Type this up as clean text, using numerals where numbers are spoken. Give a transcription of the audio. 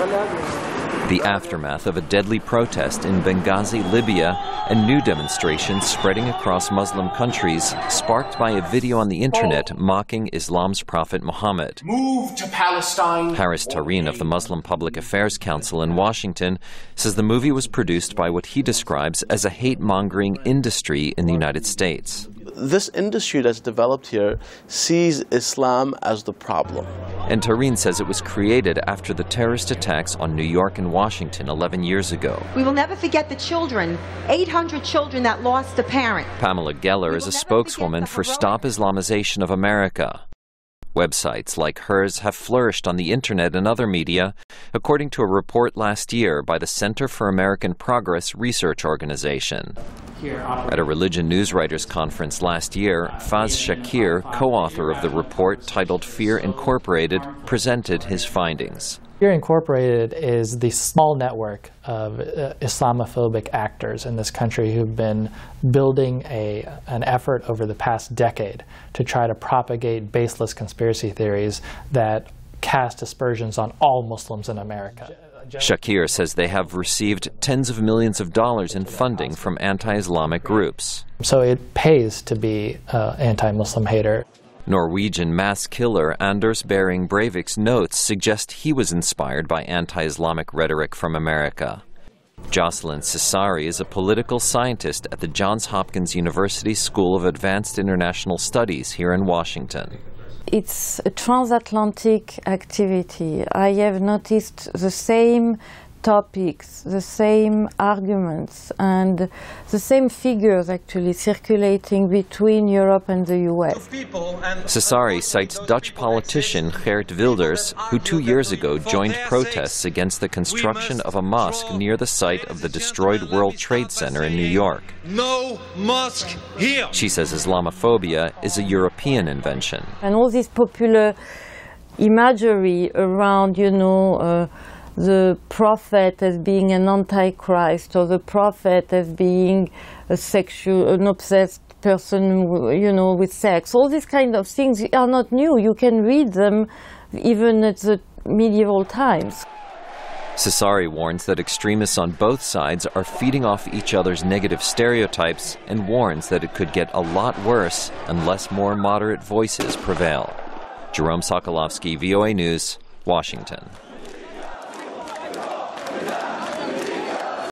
The aftermath of a deadly protest in Benghazi, Libya, and new demonstrations spreading across Muslim countries, sparked by a video on the internet mocking Islam's prophet Muhammad. Move to Palestine. Haris Tareen of the Muslim Public Affairs Council in Washington says the movie was produced by what he describes as a hate-mongering industry in the United States. This industry that's developed here sees Islam as the problem. And Tareen says it was created after the terrorist attacks on New York and Washington 11 years ago. We will never forget the children, 800 children that lost a parent. Pamela Geller is a spokeswoman for Stop Islamization of America. Websites like hers have flourished on the internet and other media, according to a report last year by the Center for American Progress Research Organization. At a religion news writers conference last year, Faz Shakir, co-author of the report titled Fear Incorporated, presented his findings. Fear Incorporated is the small network of Islamophobic actors in this country who've been building an effort over the past decade to try to propagate baseless conspiracy theories that cast aspersions on all Muslims in America. Shakir says they have received tens of millions of dollars in funding from anti-Islamic groups. So it pays to be an anti-Muslim hater. Norwegian mass killer Anders Behring Breivik's notes suggest he was inspired by anti-Islamic rhetoric from America. Jocelyn Cesari is a political scientist at the Johns Hopkins University School of Advanced International Studies here in Washington. It's a transatlantic activity. I have noticed the same topics, the same arguments, and the same figures actually circulating between Europe and the US. Cesari cites Dutch politician Geert Wilders, who 2 years ago joined protests against the construction of a mosque near the site of the destroyed World Trade Center in New York. No mosque here! She says Islamophobia is a European invention. And all this popular imagery around, the prophet as being an antichrist, or the prophet as being an obsessed person, with sex. All these kind of things are not new. You can read them even at the medieval times. Cesari warns that extremists on both sides are feeding off each other's negative stereotypes and warns that it could get a lot worse unless more moderate voices prevail. Jerome Socolovsky, VOA News, Washington.